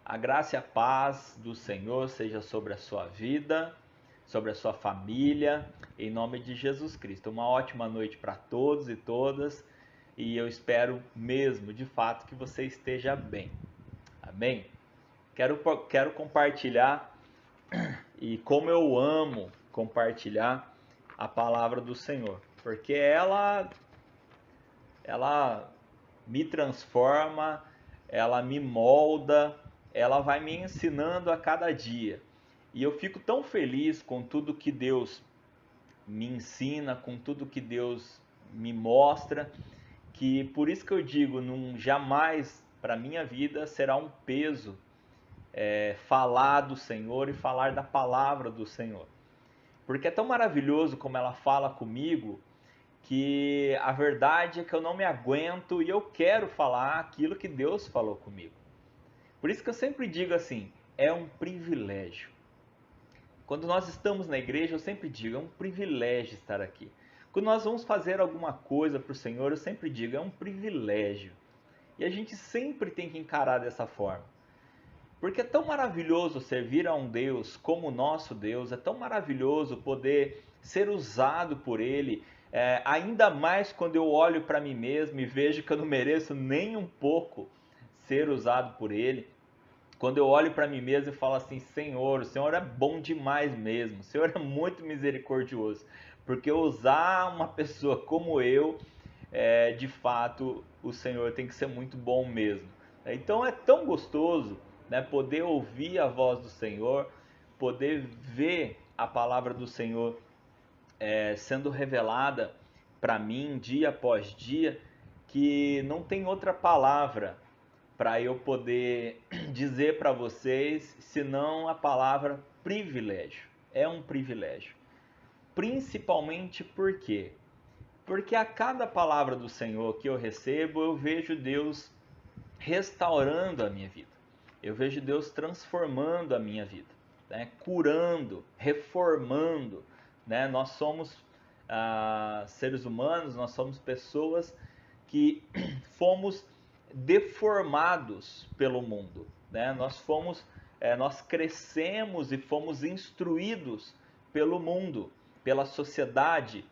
A graça e a paz do Senhor seja sobre a sua vida, sobre a sua família, em nome de Jesus Cristo. Uma ótima noite para todos e todas, e eu espero mesmo, de fato, que você esteja bem. Amém? Quero compartilhar, e como eu amo compartilhar a palavra do Senhor, porque ela me transforma, ela me molda, ela vai me ensinando a cada dia. E eu fico tão feliz com tudo que Deus me ensina, com tudo que Deus me mostra, que por isso que eu digo, jamais para minha vida será um peso falar do Senhor e falar da palavra do Senhor. Porque é tão maravilhoso como ela fala comigo, que a verdade é que eu não me aguento e eu quero falar aquilo que Deus falou comigo. Por isso que eu sempre digo assim, é um privilégio. Quando nós estamos na igreja, eu sempre digo, é um privilégio estar aqui. Quando nós vamos fazer alguma coisa para o Senhor, eu sempre digo, é um privilégio. E a gente sempre tem que encarar dessa forma. Porque é tão maravilhoso servir a um Deus como o nosso Deus, é tão maravilhoso poder ser usado por Ele, ainda mais quando eu olho para mim mesmo e vejo que eu não mereço nem um pouco ser usado por Ele. Quando eu olho para mim mesmo e falo assim, Senhor, o Senhor é bom demais mesmo, o Senhor é muito misericordioso, porque usar uma pessoa como eu, de fato, o Senhor tem que ser muito bom mesmo. Então é tão gostoso, né, poder ouvir a voz do Senhor, poder ver a palavra do Senhor sendo revelada para mim dia após dia, que não tem outra palavra para eu poder dizer para vocês senão a palavra privilégio. É um privilégio. Principalmente por quê? Porque a cada palavra do Senhor que eu recebo, eu vejo Deus restaurando a minha vida. Eu vejo Deus transformando a minha vida, né? Curando, reformando. Né? Nós somos seres humanos, nós somos pessoas que fomos deformados pelo mundo. Né? Nós crescemos e fomos instruídos pelo mundo, pela sociedade,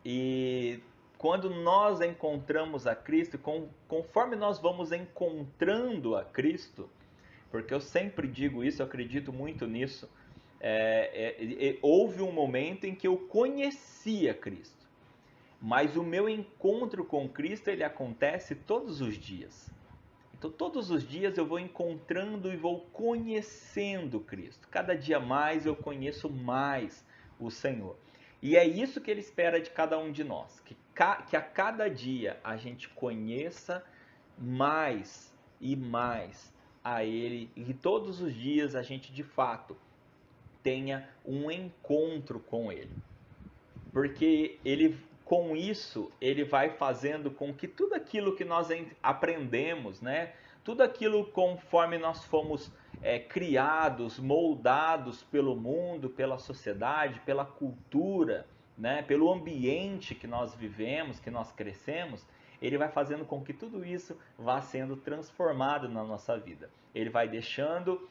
e quando nós encontramos a Cristo, conforme nós vamos encontrando a Cristo, porque eu sempre digo isso, eu acredito muito nisso, houve um momento em que eu conhecia Cristo, mas o meu encontro com Cristo ele acontece todos os dias. Então todos os dias eu vou encontrando e vou conhecendo Cristo. Cada dia mais eu conheço mais o Senhor. E é isso que Ele espera de cada um de nós, que a cada dia a gente conheça mais e mais a Ele, e que todos os dias a gente de fato tenha um encontro com Ele. Porque Ele, com isso, Ele vai fazendo com que tudo aquilo que nós aprendemos, né? Tudo aquilo conforme nós fomos criados, moldados pelo mundo, pela sociedade, pela cultura, né? Pelo ambiente que nós vivemos, que nós crescemos, ele vai fazendo com que tudo isso vá sendo transformado na nossa vida. Ele vai deixando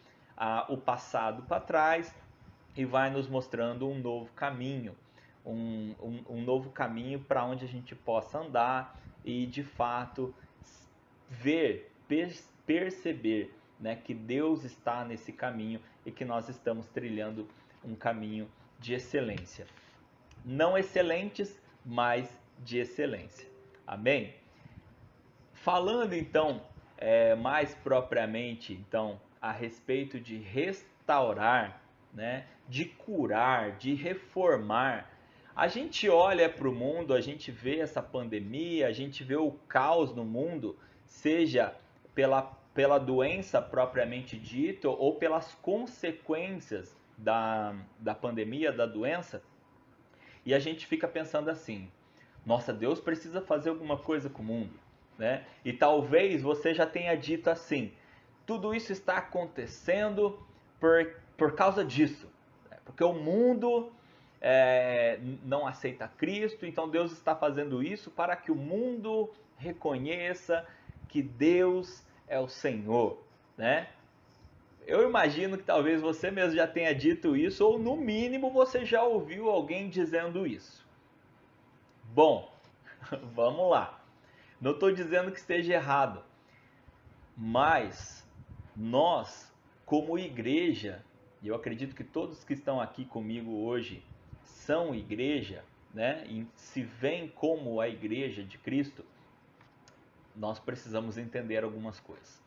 o passado para trás e vai nos mostrando um novo caminho, um novo caminho para onde a gente possa andar e de fato ver, perceber, né, que Deus está nesse caminho e que nós estamos trilhando um caminho de excelência. Não excelentes, mas de excelência. Amém? Falando então mais propriamente então a respeito de restaurar, né, de curar, de reformar. A gente olha para o mundo, a gente vê essa pandemia, a gente vê o caos no mundo, seja pela doença propriamente dita ou pelas consequências da pandemia, da doença, e a gente fica pensando assim, nossa, Deus precisa fazer alguma coisa com o mundo, né? E talvez você já tenha dito assim, tudo isso está acontecendo por causa disso, né? Porque o mundo não aceita Cristo, então Deus está fazendo isso para que o mundo reconheça que Deus é o Senhor, né? Eu imagino que talvez você mesmo já tenha dito isso, ou no mínimo você já ouviu alguém dizendo isso. Bom, vamos lá. Não estou dizendo que esteja errado, mas nós, como igreja, e eu acredito que todos que estão aqui comigo hoje são igreja, né? E se veem como a igreja de Cristo, nós precisamos entender algumas coisas.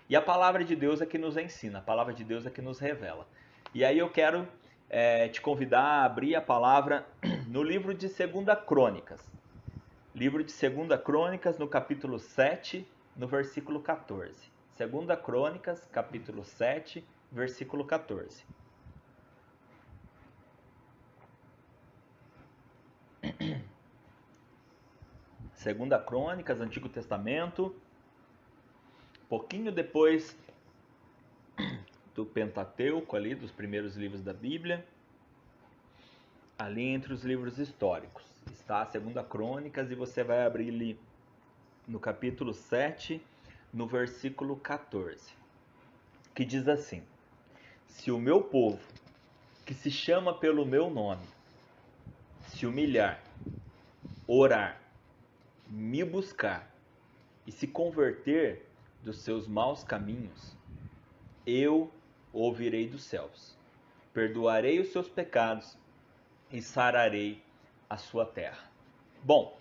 E a palavra de Deus é que nos ensina, a palavra de Deus é que nos revela. E aí eu quero te convidar a abrir a palavra no livro de 2 Crônicas. Livro de 2 Crônicas, no capítulo 7, no versículo 14. 2 Crônicas, capítulo 7, versículo 14. Segunda Crônicas, Antigo Testamento, pouquinho depois do Pentateuco, ali, dos primeiros livros da Bíblia, ali entre os livros históricos. Está a Segunda Crônicas e você vai abrir ali no capítulo 7, no versículo 14, que diz assim: Se o meu povo, que se chama pelo meu nome, se humilhar, orar, me buscar e se converter dos seus maus caminhos, eu ouvirei dos céus, perdoarei os seus pecados e sararei a sua terra. Bom,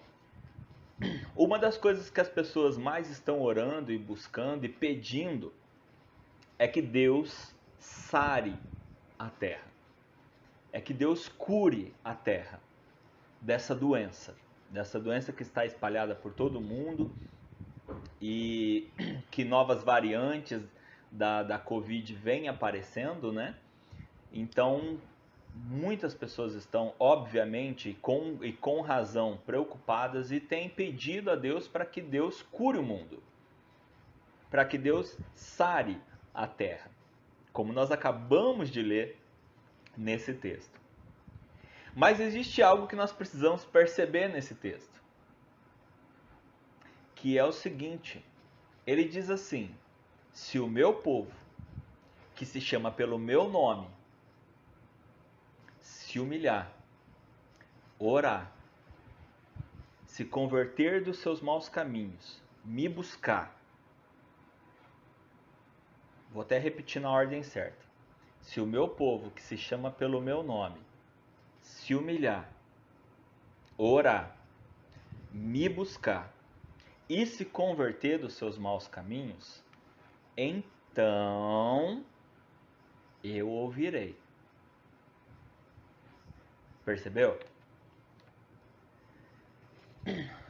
uma das coisas que as pessoas mais estão orando e buscando e pedindo é que Deus sare a terra. É que Deus cure a terra dessa doença que está espalhada por todo o mundo e que novas variantes da Covid vêm aparecendo, né? Então, muitas pessoas estão, obviamente, com razão, preocupadas e têm pedido a Deus para que Deus cure o mundo, para que Deus sare a terra, como nós acabamos de ler nesse texto. Mas existe algo que nós precisamos perceber nesse texto, que é o seguinte: ele diz assim: se o meu povo, que se chama pelo meu nome, se humilhar, orar, se converter dos seus maus caminhos, me buscar. Vou até repetir na ordem certa. Se o meu povo, que se chama pelo meu nome, se humilhar, orar, me buscar e se converter dos seus maus caminhos, então eu ouvirei. Percebeu?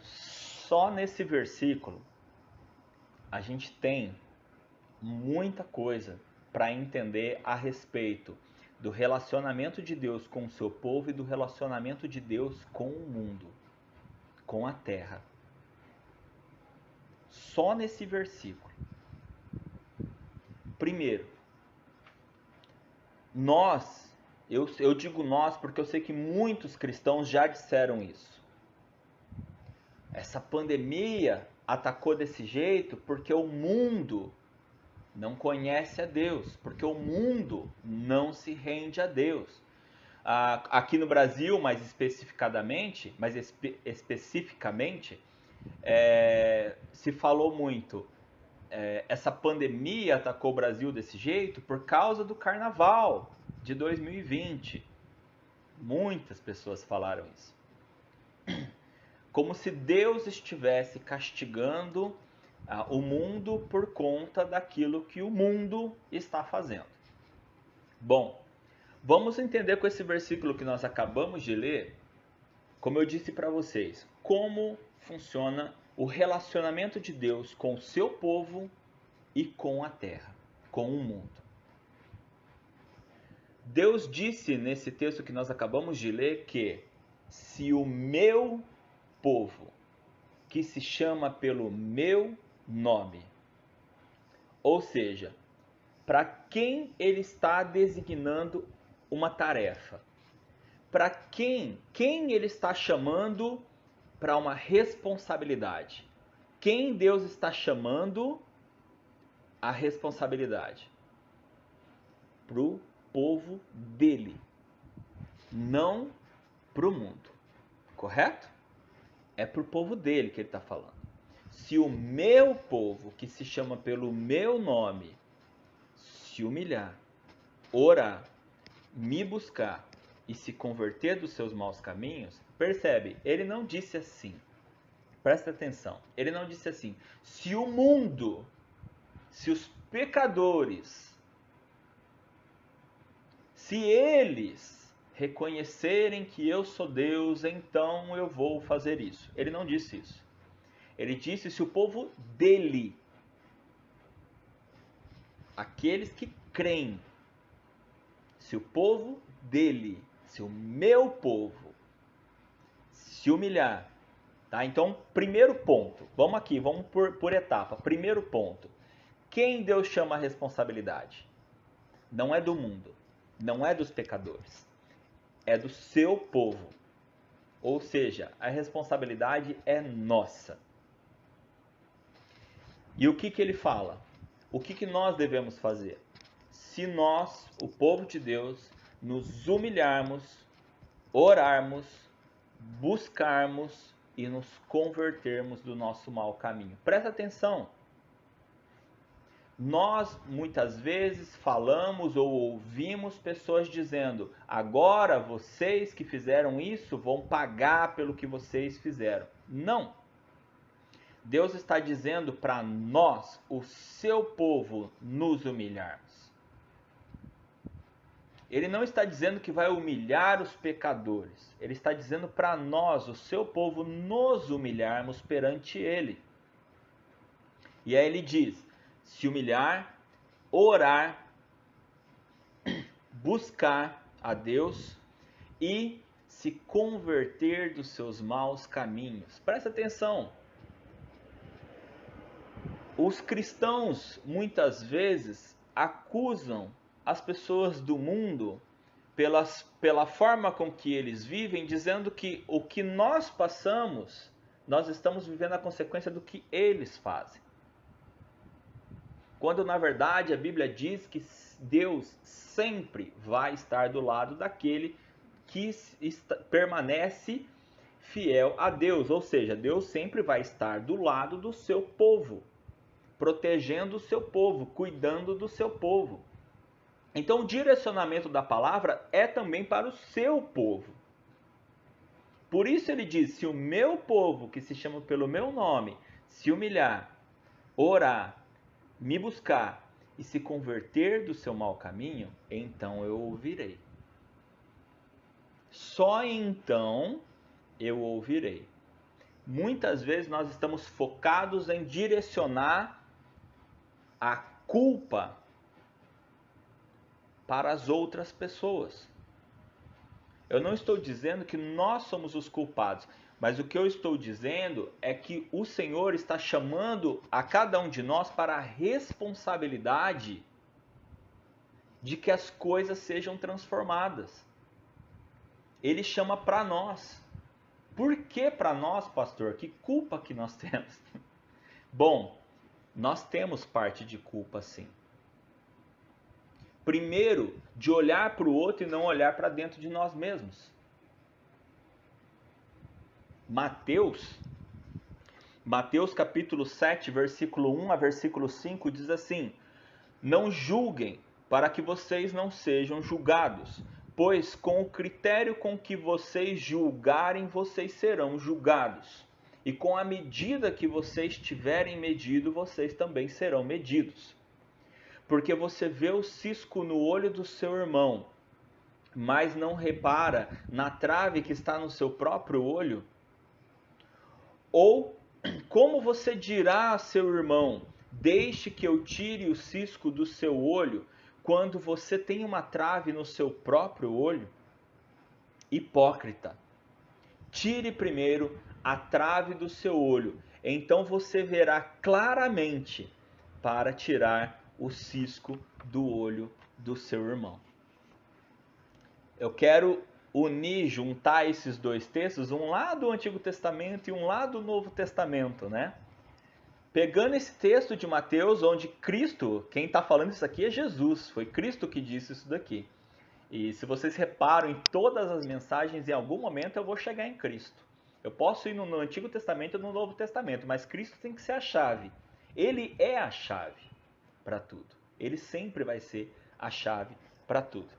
Só nesse versículo a gente tem muita coisa para entender a respeito do relacionamento de Deus com o seu povo e do relacionamento de Deus com o mundo, com a terra. Só nesse versículo. Primeiro, eu digo nós porque eu sei que muitos cristãos já disseram isso. Essa pandemia atacou desse jeito porque o mundo não conhece a Deus, porque o mundo não se rende a Deus. Aqui no Brasil, mais especificadamente, se falou muito. Essa pandemia atacou o Brasil desse jeito por causa do Carnaval de 2020. Muitas pessoas falaram isso. Como se Deus estivesse castigando o mundo por conta daquilo que o mundo está fazendo. Bom, vamos entender com esse versículo que nós acabamos de ler, como eu disse para vocês, como funciona o relacionamento de Deus com o seu povo e com a terra, com o mundo. Deus disse nesse texto que nós acabamos de ler que se o meu povo, que se chama pelo meu nome, ou seja, para quem ele está designando uma tarefa, para quem ele está chamando para uma responsabilidade, quem Deus está chamando a responsabilidade. para o povo dele, não para o mundo. Correto? É para o povo dele que ele está falando. Se o meu povo, que se chama pelo meu nome, se humilhar, orar, me buscar e se converter dos seus maus caminhos, percebe, ele não disse assim. Presta atenção. Ele não disse assim: se o mundo, se os pecadores, se eles reconhecerem que eu sou Deus, então eu vou fazer isso. Ele não disse isso. Ele disse: se o povo dele, aqueles que creem, se o povo dele, se o meu povo, se humilhar, tá? Então, primeiro ponto, vamos aqui, vamos por etapa. Primeiro ponto, quem Deus chama a responsabilidade? Não é do mundo, não é dos pecadores, é do seu povo. Ou seja, a responsabilidade é nossa. E o que ele fala? O que nós devemos fazer? Se nós, o povo de Deus, nos humilharmos, orarmos, buscarmos e nos convertermos do nosso mau caminho. Presta atenção. Nós muitas vezes falamos ou ouvimos pessoas dizendo: agora vocês que fizeram isso vão pagar pelo que vocês fizeram. Não. Deus está dizendo para nós, o seu povo, nos humilharmos. Ele não está dizendo que vai humilhar os pecadores. Ele está dizendo para nós, o seu povo, nos humilharmos perante ele. E aí ele diz: se humilhar, orar, buscar a Deus e se converter dos seus maus caminhos. Presta atenção. Os cristãos muitas vezes acusam as pessoas do mundo pela forma com que eles vivem, dizendo que o que nós passamos, nós estamos vivendo a consequência do que eles fazem. Quando na verdade a Bíblia diz que Deus sempre vai estar do lado daquele que permanece fiel a Deus, ou seja, Deus sempre vai estar do lado do seu povo, protegendo o seu povo, cuidando do seu povo. Então o direcionamento da palavra é também para o seu povo. Por isso ele diz: se o meu povo, que se chama pelo meu nome, se humilhar, orar, me buscar e se converter do seu mau caminho, então eu ouvirei. Só então eu ouvirei. Muitas vezes nós estamos focados em direcionar a culpa para as outras pessoas. Eu não estou dizendo que nós somos os culpados, mas o que eu estou dizendo é que o Senhor está chamando a cada um de nós para a responsabilidade de que as coisas sejam transformadas. Ele chama para nós. Por que para nós, pastor? Que culpa que nós temos? Bom, nós temos parte de culpa, sim. Primeiro, de olhar para o outro e não olhar para dentro de nós mesmos. Mateus capítulo 7, versículo 1 a versículo 5 diz assim: não julguem para que vocês não sejam julgados, pois com o critério com que vocês julgarem, vocês serão julgados. E com a medida que vocês tiverem medido, vocês também serão medidos. Porque você vê o cisco no olho do seu irmão, mas não repara na trave que está no seu próprio olho? Ou como você dirá a seu irmão: deixe que eu tire o cisco do seu olho, quando você tem uma trave no seu próprio olho? Hipócrita! Tire primeiro a trave do seu olho, então você verá claramente para tirar o cisco do olho do seu irmão. Eu quero juntar esses dois textos, um lá do Antigo Testamento e um lá do Novo Testamento, né? Pegando esse texto de Mateus, onde Cristo, quem está falando isso aqui é Jesus, foi Cristo que disse isso daqui. E se vocês reparam em todas as mensagens, em algum momento eu vou chegar em Cristo. Eu posso ir no Antigo Testamento ou no Novo Testamento, mas Cristo tem que ser a chave. Ele é a chave para tudo. Ele sempre vai ser a chave para tudo.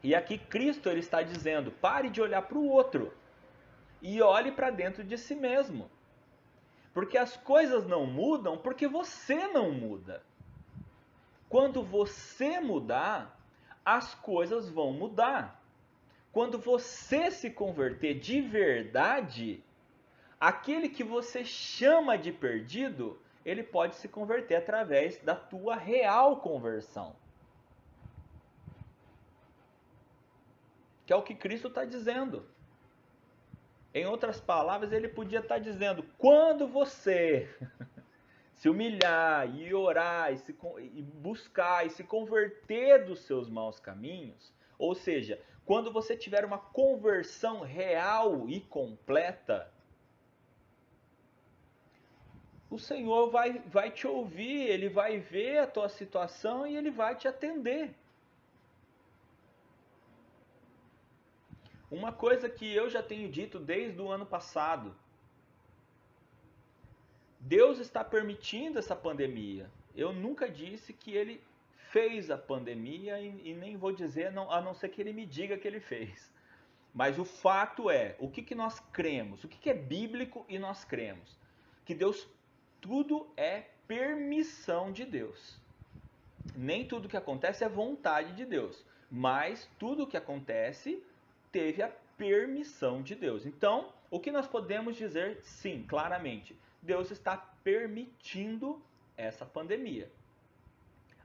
E aqui Cristo ele está dizendo, pare de olhar para o outro e olhe para dentro de si mesmo. Porque as coisas não mudam porque você não muda. Quando você mudar, as coisas vão mudar. Quando você se converter de verdade, aquele que você chama de perdido, ele pode se converter através da tua real conversão. Que é o que Cristo está dizendo. Em outras palavras, ele podia estar dizendo, quando você se humilhar e orar e buscar e se converter dos seus maus caminhos, ou seja, quando você tiver uma conversão real e completa, o Senhor vai te ouvir, Ele vai ver a tua situação e Ele vai te atender. Uma coisa que eu já tenho dito desde o ano passado, Deus está permitindo essa pandemia. Eu nunca disse que Ele fez a pandemia e nem vou dizer, a não ser que Ele me diga que Ele fez. Mas o fato é, o que nós cremos? O que é bíblico e nós cremos? Que Deus, tudo é permissão de Deus. Nem tudo que acontece é vontade de Deus, mas tudo que acontece teve a permissão de Deus. Então, o que nós podemos dizer, sim, claramente, Deus está permitindo essa pandemia.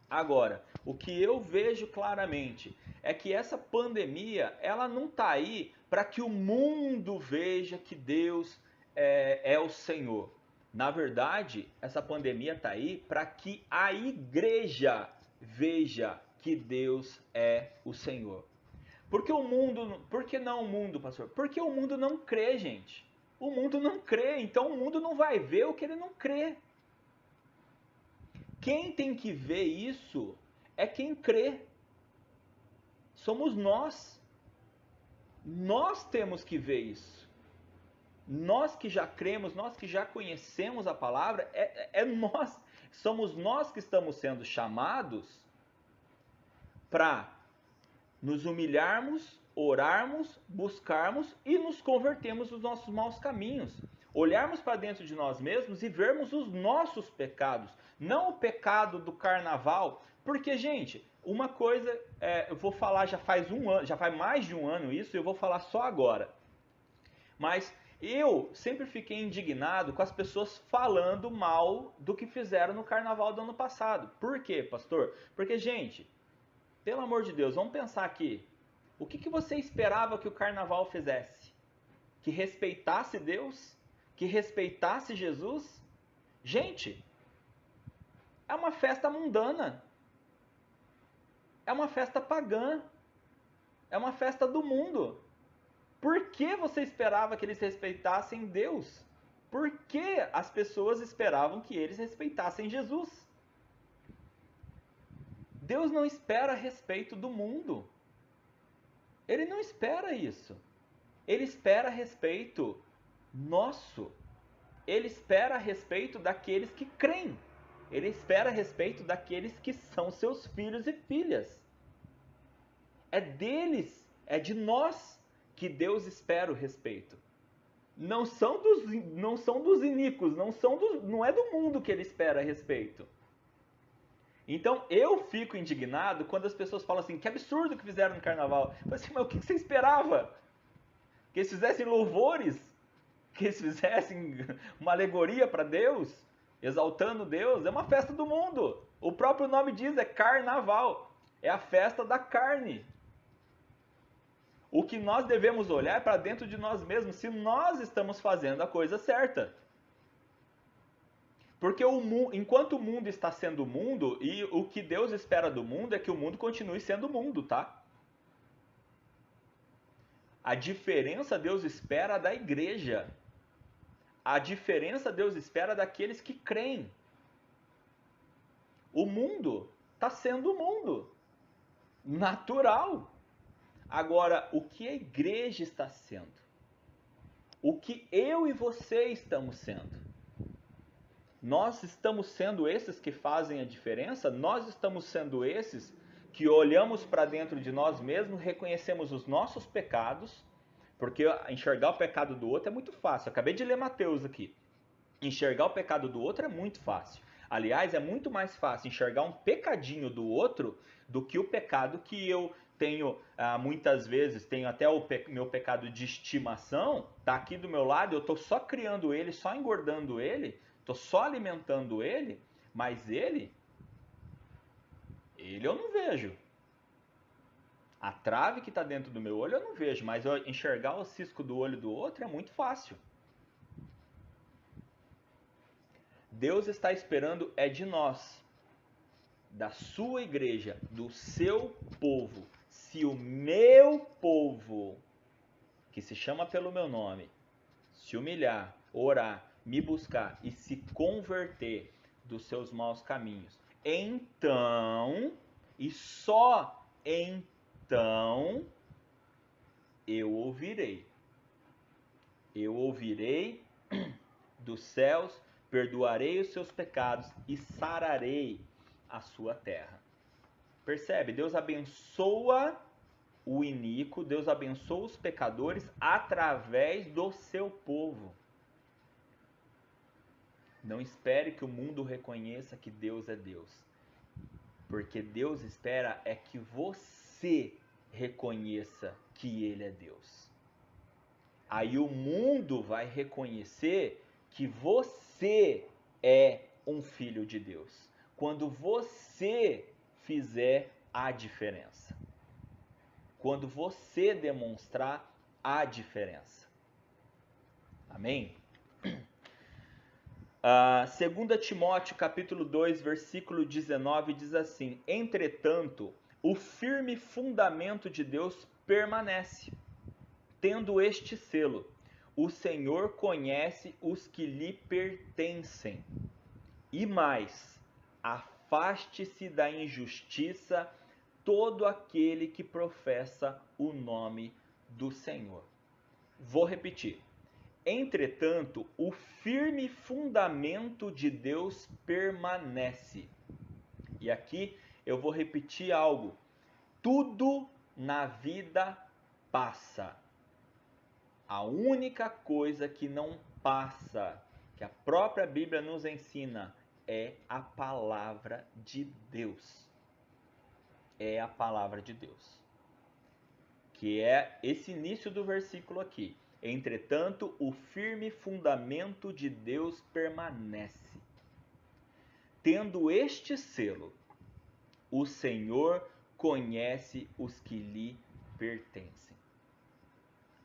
Agora, o que eu vejo claramente é que essa pandemia, ela não está aí para que o mundo veja que Deus é o Senhor. Na verdade, essa pandemia está aí para que a igreja veja que Deus é o Senhor. Por que não o mundo, pastor? Porque o mundo não crê, gente. O mundo não crê, então o mundo não vai ver o que ele não crê. Quem tem que ver isso é quem crê. Somos nós. Nós temos que ver isso. Nós que já cremos, nós que já conhecemos a palavra, nós. Somos nós que estamos sendo chamados para nos humilharmos, orarmos, buscarmos e nos convertermos dos nossos maus caminhos. Olharmos para dentro de nós mesmos e vermos os nossos pecados, não o pecado do carnaval. Porque, gente, uma coisa, eu vou falar já faz mais de um ano isso, e eu vou falar só agora. Mas eu sempre fiquei indignado com as pessoas falando mal do que fizeram no carnaval do ano passado. Por quê, pastor? Porque, gente, pelo amor de Deus, vamos pensar aqui. O que você esperava que o carnaval fizesse? Que respeitasse Deus? Que respeitasse Jesus? Gente, é uma festa mundana. É uma festa pagã. É uma festa do mundo. Por que você esperava que eles respeitassem Deus? Por que as pessoas esperavam que eles respeitassem Jesus? Deus não espera respeito do mundo. Ele não espera isso. Ele espera respeito nosso. Ele espera respeito daqueles que creem. Ele espera respeito daqueles que são seus filhos e filhas. É deles, é de nós que Deus espera o respeito. Não são dos iníquos, não é do mundo que ele espera respeito. Então eu fico indignado quando as pessoas falam assim, que absurdo que fizeram no carnaval. Eu falo assim, mas o que você esperava? Que eles fizessem louvores? Que eles fizessem uma alegoria para Deus? Exaltando Deus? É uma festa do mundo. O próprio nome diz, é carnaval. É a festa da carne. O que nós devemos olhar é para dentro de nós mesmos, se nós estamos fazendo a coisa certa. Porque enquanto o mundo está sendo mundo, e o que Deus espera do mundo é que o mundo continue sendo mundo, tá? A diferença Deus espera da igreja. A diferença Deus espera daqueles que creem. O mundo está sendo o mundo. Natural. Agora, o que a igreja está sendo? O que eu e você estamos sendo? Nós estamos sendo esses que fazem a diferença? Nós estamos sendo esses que olhamos para dentro de nós mesmos, reconhecemos os nossos pecados, porque enxergar o pecado do outro é muito fácil. Eu acabei de ler Mateus aqui. Enxergar o pecado do outro é muito fácil. Aliás, é muito mais fácil enxergar um pecadinho do outro do que o pecado que eu tenho, muitas vezes, tenho até o meu pecado de estimação, tá aqui do meu lado, eu tô só criando ele, só engordando ele, tô só alimentando ele, mas ele eu não vejo. A trave que está dentro do meu olho eu não vejo, mas eu enxergar o cisco do olho do outro é muito fácil. Deus está esperando é de nós, da sua igreja, do seu povo. Se o meu povo, que se chama pelo meu nome, se humilhar, orar, me buscar e se converter dos seus maus caminhos, então, e só então, eu ouvirei. Eu ouvirei dos céus, perdoarei os seus pecados e sararei a sua terra. Percebe? Deus abençoa o iníquo, Deus abençoa os pecadores através do seu povo. Não espere que o mundo reconheça que Deus é Deus. Porque Deus espera é que você reconheça que Ele é Deus. Aí o mundo vai reconhecer que você é um filho de Deus. Quando você fizer a diferença. Quando você demonstrar a diferença. Amém? 2 Timóteo capítulo 2, versículo 19 diz assim: entretanto, o firme fundamento de Deus permanece, tendo este selo: o Senhor conhece os que lhe pertencem. E mais, afaste-se da injustiça todo aquele que professa o nome do Senhor. Vou repetir. Entretanto, o firme fundamento de Deus permanece. E aqui eu vou repetir algo. Tudo na vida passa. A única coisa que não passa, que a própria Bíblia nos ensina, é a palavra de Deus. É a palavra de Deus. Que é esse início do versículo aqui. Entretanto, o firme fundamento de Deus permanece. Tendo este selo, o Senhor conhece os que lhe pertencem.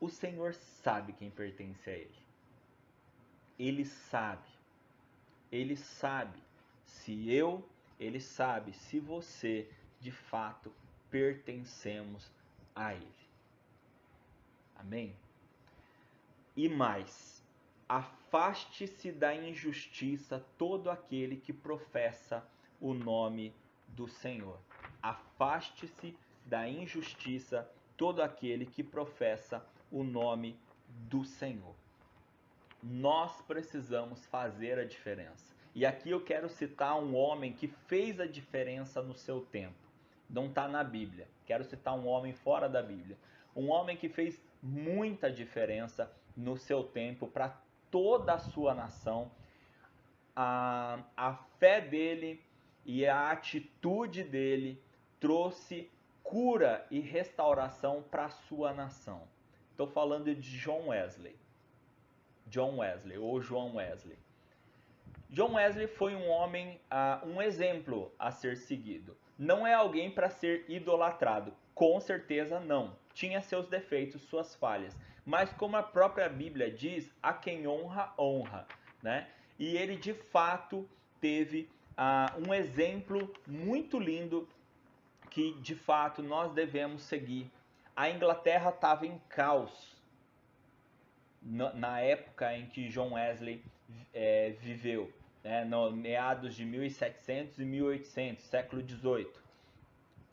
O Senhor sabe quem pertence a Ele. Ele sabe. Ele sabe se eu, Ele sabe se você, de fato, pertencemos a Ele. Amém? E mais, afaste-se da injustiça todo aquele que professa o nome do Senhor. Afaste-se da injustiça todo aquele que professa o nome do Senhor. Nós precisamos fazer a diferença. E aqui eu quero citar um homem que fez a diferença no seu tempo. Não está na Bíblia. Quero citar um homem fora da Bíblia. Um homem que fez muita diferença no seu tempo para toda a sua nação. A fé dele e a atitude dele trouxe cura e restauração para a sua nação. Estou falando de John Wesley. John Wesley ou João Wesley. John Wesley foi um homem, um exemplo a ser seguido. Não é alguém para ser idolatrado, com certeza não. Tinha seus defeitos, suas falhas. Mas como a própria Bíblia diz, a quem honra, honra. Né? E ele de fato teve um exemplo muito lindo que de fato nós devemos seguir. A Inglaterra estava em caos na época em que John Wesley viveu. né, no meados de 1700 e 1800, século XVIII.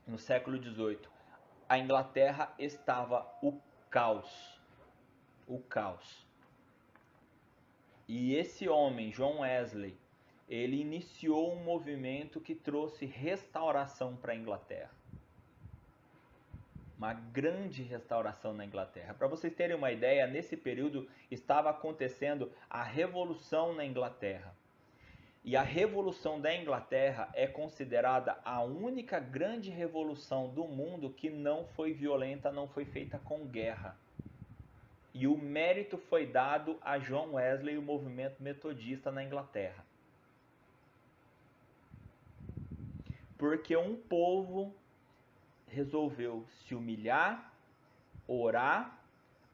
No século XVIII, a Inglaterra estava o caos. O caos. E esse homem, John Wesley, ele iniciou um movimento que trouxe restauração para a Inglaterra. Uma grande restauração na Inglaterra. Para vocês terem uma ideia, nesse período estava acontecendo a Revolução na Inglaterra. E a Revolução da Inglaterra é considerada a única grande revolução do mundo que não foi violenta, não foi feita com guerra. E o mérito foi dado a John Wesley e o movimento metodista na Inglaterra. Porque um povo resolveu se humilhar, orar,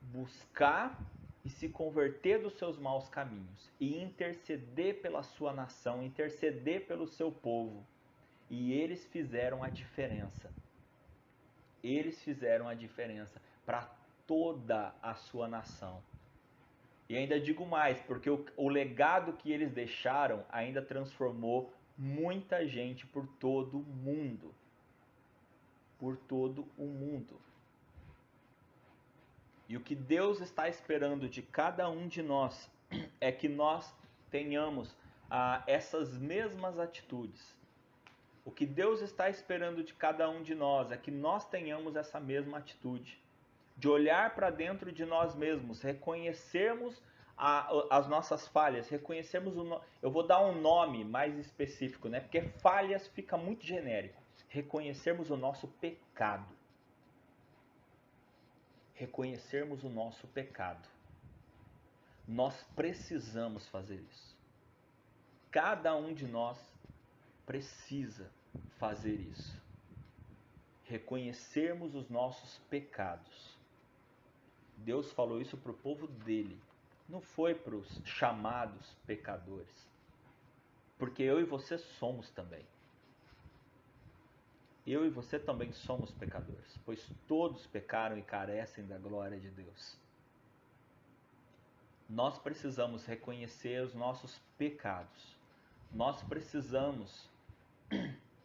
buscar e se converter dos seus maus caminhos e interceder pela sua nação, interceder pelo seu povo. E eles fizeram a diferença. Eles fizeram a diferença para toda a sua nação. E ainda digo mais, porque o legado que eles deixaram ainda transformou muita gente por todo o mundo. Por todo o mundo. E o que Deus está esperando de cada um de nós é que nós tenhamos essas mesmas atitudes. O que Deus está esperando de cada um de nós é que nós tenhamos essa mesma atitude. De olhar para dentro de nós mesmos, reconhecermos as nossas falhas, reconhecermos eu vou dar um nome mais específico, né? Porque falhas fica muito genérico. Reconhecermos o nosso pecado. Reconhecermos o nosso pecado. Nós precisamos fazer isso. Cada um de nós precisa fazer isso. Reconhecermos os nossos pecados. Deus falou isso para o povo dele. Não foi para os chamados pecadores. Porque eu e você somos também. Eu e você também somos pecadores, pois todos pecaram e carecem da glória de Deus. Nós precisamos reconhecer os nossos pecados. Nós precisamos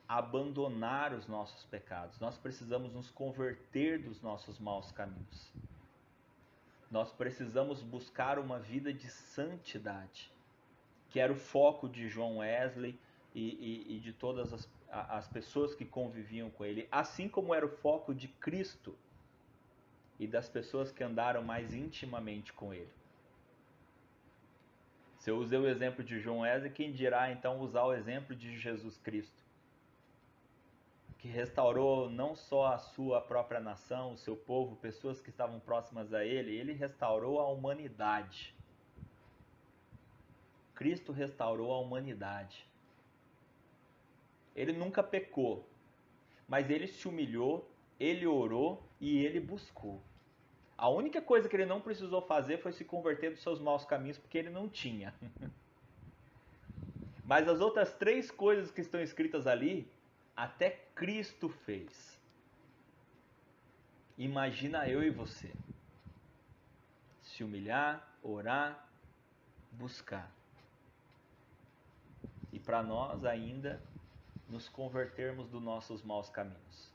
abandonar os nossos pecados. Nós precisamos nos converter dos nossos maus caminhos. Nós precisamos buscar uma vida de santidade, que era o foco de John Wesley e de todas as pessoas que conviviam com ele, assim como era o foco de Cristo e das pessoas que andaram mais intimamente com ele. Se eu usei o exemplo de John Wesley, quem dirá então usar o exemplo de Jesus Cristo, que restaurou não só a sua própria nação, o seu povo, pessoas que estavam próximas a ele, ele restaurou a humanidade. Cristo restaurou a humanidade. Ele nunca pecou, mas ele se humilhou, ele orou e ele buscou. A única coisa que ele não precisou fazer foi se converter dos seus maus caminhos, porque ele não tinha. Mas as outras 3 coisas que estão escritas ali, até Cristo fez. Imagina eu e você. Se humilhar, orar, buscar. E para nós ainda nos convertermos dos nossos maus caminhos.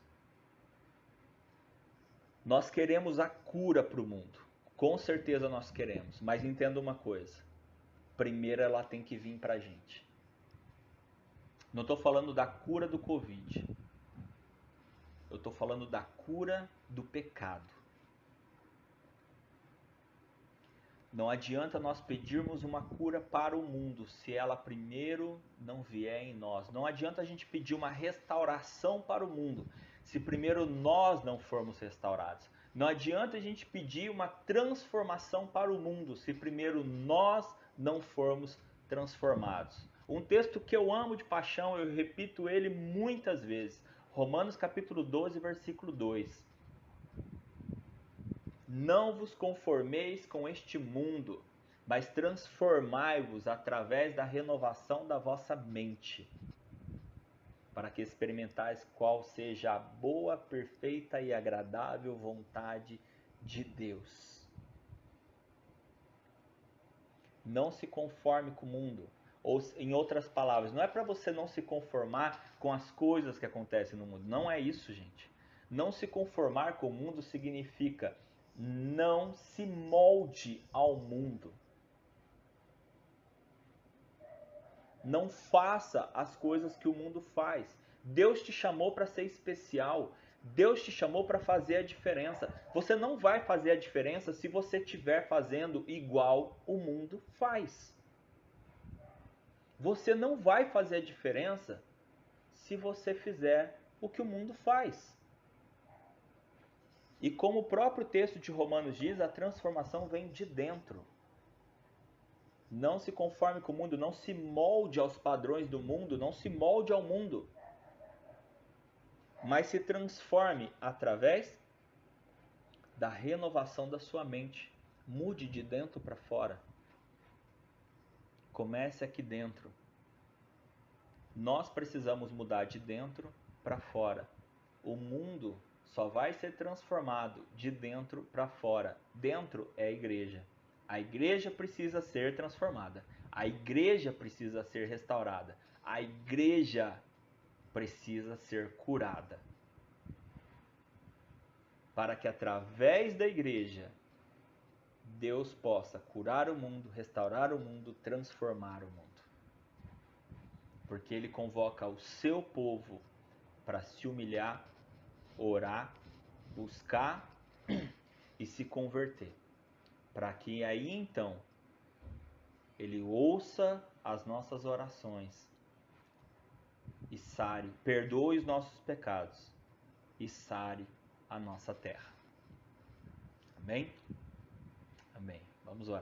Nós queremos a cura para o mundo. Com certeza nós queremos. Mas entenda uma coisa. Primeiro ela tem que vir para a gente. Não estou falando da cura do Covid. Eu estou falando da cura do pecado. Não adianta nós pedirmos uma cura para o mundo se ela primeiro não vier em nós. Não adianta a gente pedir uma restauração para o mundo se primeiro nós não formos restaurados. Não adianta a gente pedir uma transformação para o mundo se primeiro nós não formos transformados. Um texto que eu amo de paixão, eu repito ele muitas vezes. Romanos capítulo 12, versículo 2. Não vos conformeis com este mundo, mas transformai-vos através da renovação da vossa mente, para que experimentais qual seja a boa, perfeita e agradável vontade de Deus. Não se conforme com o mundo. Ou, em outras palavras, não é para você não se conformar com as coisas que acontecem no mundo. Não é isso, gente. Não se conformar com o mundo significa não se molde ao mundo. Não faça as coisas que o mundo faz. Deus te chamou para ser especial. Deus te chamou para fazer a diferença. Você não vai fazer a diferença se você estiver fazendo igual o mundo faz. Você não vai fazer a diferença se você fizer o que o mundo faz. E como o próprio texto de Romanos diz, a transformação vem de dentro. Não se conforme com o mundo, não se molde aos padrões do mundo, não se molde ao mundo, mas se transforme através da renovação da sua mente. Mude de dentro para fora. Comece aqui dentro. Nós precisamos mudar de dentro para fora. O mundo só vai ser transformado de dentro para fora. Dentro é a igreja. A igreja precisa ser transformada. A igreja precisa ser restaurada. A igreja precisa ser curada. Para que através da igreja Deus possa curar o mundo, restaurar o mundo, transformar o mundo. Porque Ele convoca o seu povo para se humilhar, orar, buscar e se converter. Para que aí então Ele ouça as nossas orações e sare, perdoe os nossos pecados e sare a nossa terra. Amém? Amém. Vamos orar.